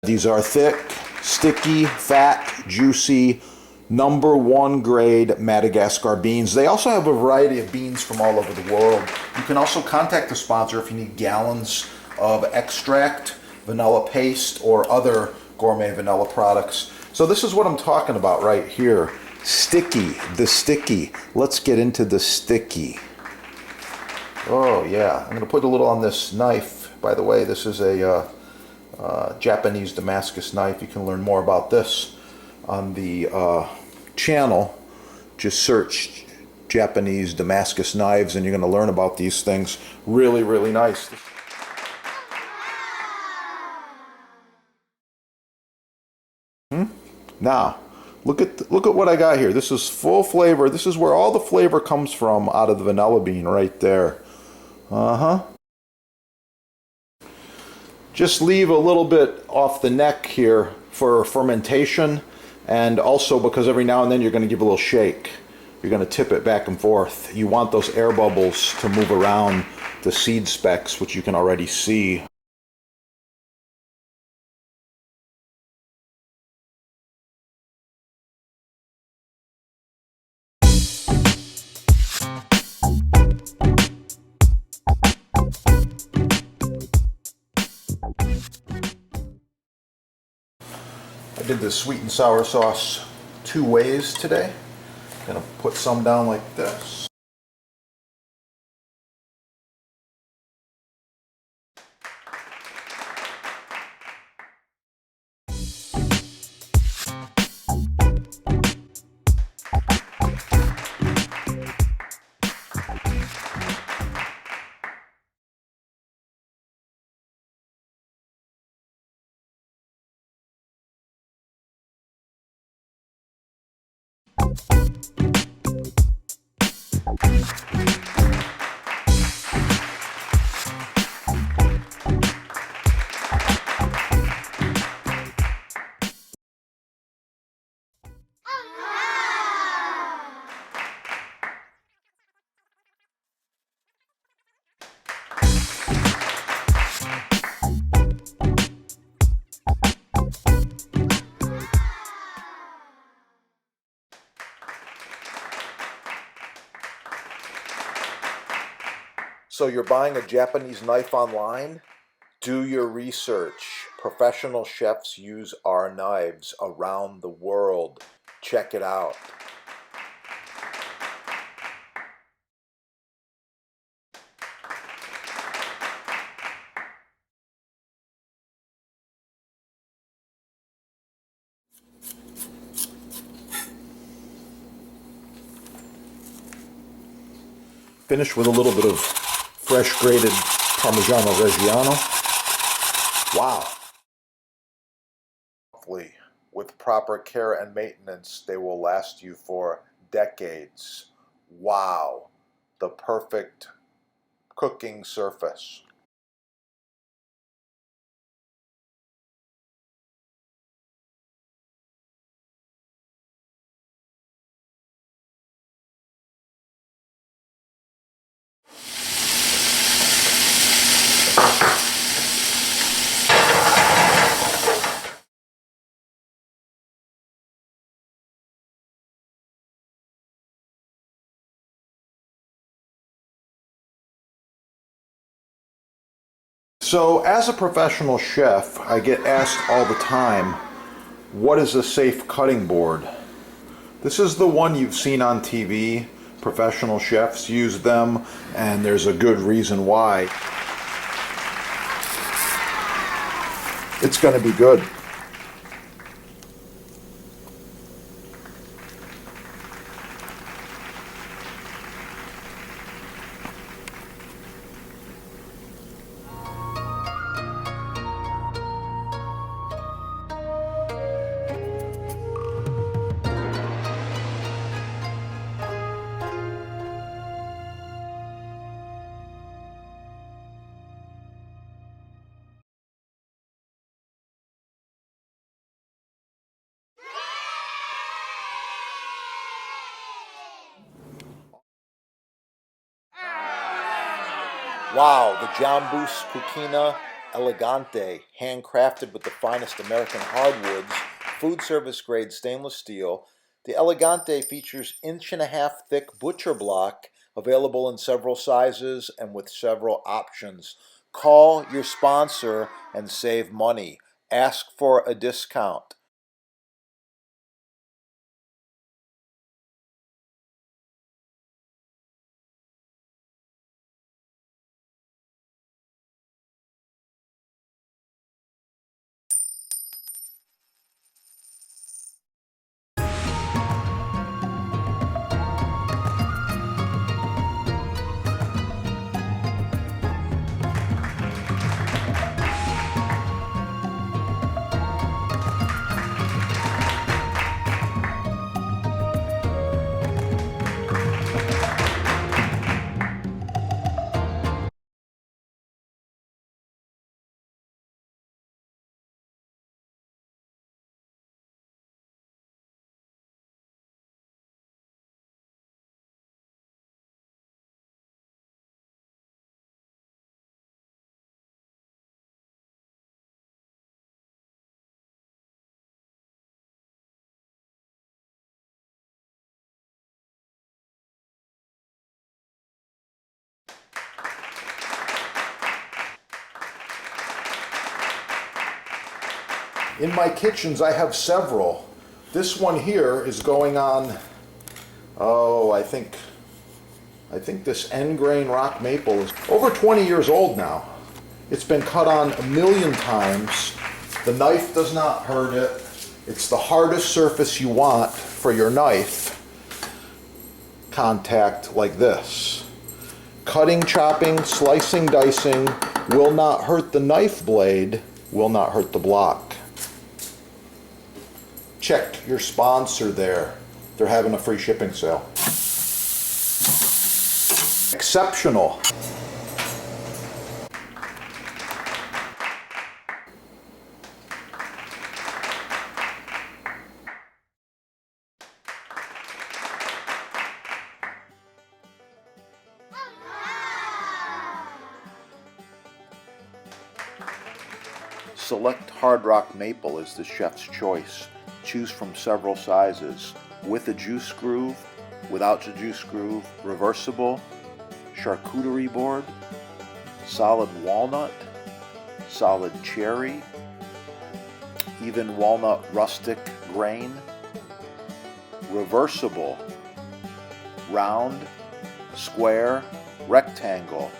These are thick, sticky, fat, juicy, #1 grade Madagascar beans. They also have a variety of beans from all over the world. You can also contact the sponsor if you need gallons of extract, vanilla paste, or other gourmet vanilla products. So this is what I'm talking about right here. Sticky, the sticky. Let's get into the sticky. Oh yeah, I'm gonna put a little on this knife. By the way, this is a Japanese Damascus knife. You can learn more about this on the channel. Just search Japanese Damascus knives and you're going to learn about these things. Really, really nice. Now, look at what I got here. This is full flavor. This is where all the flavor comes from out of the vanilla bean right there. Just leave a little bit off the neck here for fermentation, and also because every now and then you're going to give a little shake. You're going to tip it back and forth. You want those air bubbles to move around the seed specks, which you can already see. I did the sweet and sour sauce 2 ways today. I'm going to put some down like this. So you're buying a Japanese knife online? Do your research. Professional chefs use our knives around the world. Check it out. Finish with a little bit of fresh grated Parmigiano Reggiano. Wow. With proper care and maintenance, they will last you for decades. Wow. The perfect cooking surface. So, as a professional chef, I get asked all the time, what is a safe cutting board? This is the one you've seen on TV. Professional chefs use them, and there's a good reason why. It's going to be good. Wow, the Jambus Kukina Elegante, handcrafted with the finest American hardwoods, food service grade stainless steel. The Elegante features 1.5-inch thick butcher block, available in several sizes and with several options. Call your sponsor and save money. Ask for a discount. In my kitchens, I have several. This one here is going on, oh, I think this end grain rock maple is over 20 years old now. It's been cut on 1,000,000 times. The knife does not hurt it. It's the hardest surface you want for your knife contact, like this. Cutting, chopping, slicing, dicing will not hurt the knife blade, will not hurt the block. Check your sponsor there. They're having a free shipping sale. Exceptional. Select Hard Rock Maple is the chef's choice. Choose from several sizes, with a juice groove, without the juice groove, reversible, charcuterie board, solid walnut, solid cherry, even walnut rustic grain, reversible, round, square, rectangle,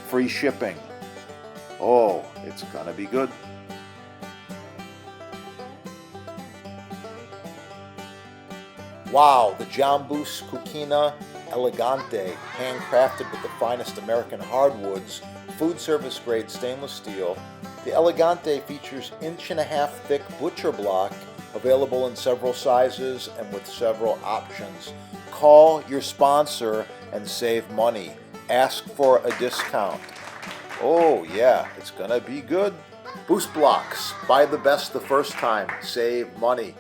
free shipping. Oh, it's gonna be good. Wow, the Jambus Cucina Elegante, handcrafted with the finest American hardwoods, food service grade stainless steel. The Elegante features 1.5-inch thick butcher block, available in several sizes and with several options. Call your sponsor and save money. Ask for a discount. Oh yeah, it's gonna be good. Boost Blocks. Buy the best the first time. Save money.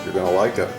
You're gonna like it.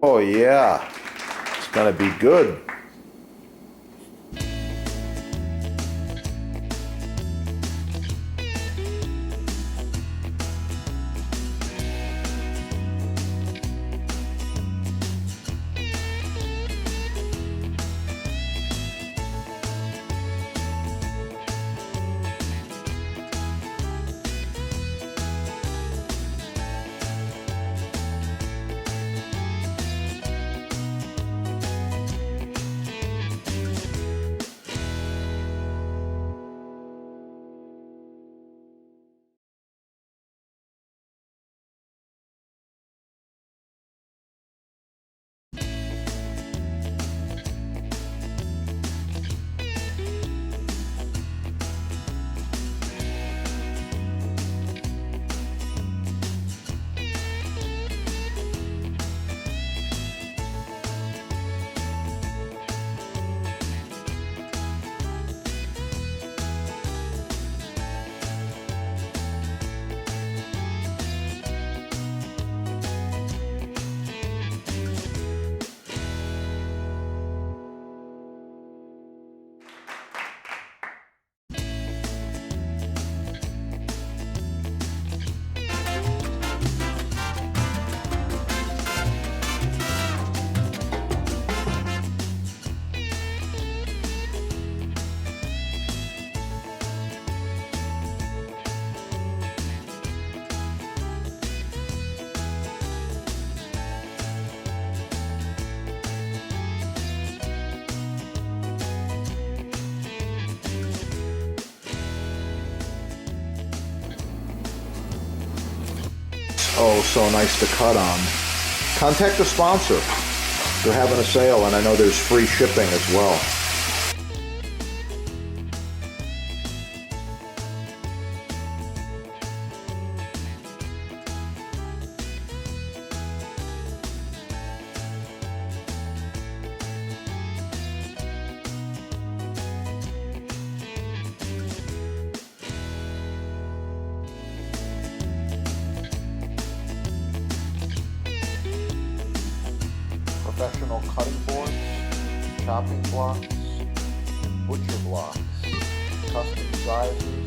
Oh yeah, it's gonna be good. Oh, so nice to cut on. Contact the sponsor. They're having a sale, and I know there's free shipping as well. Professional cutting boards, chopping blocks, butcher blocks, custom sizes,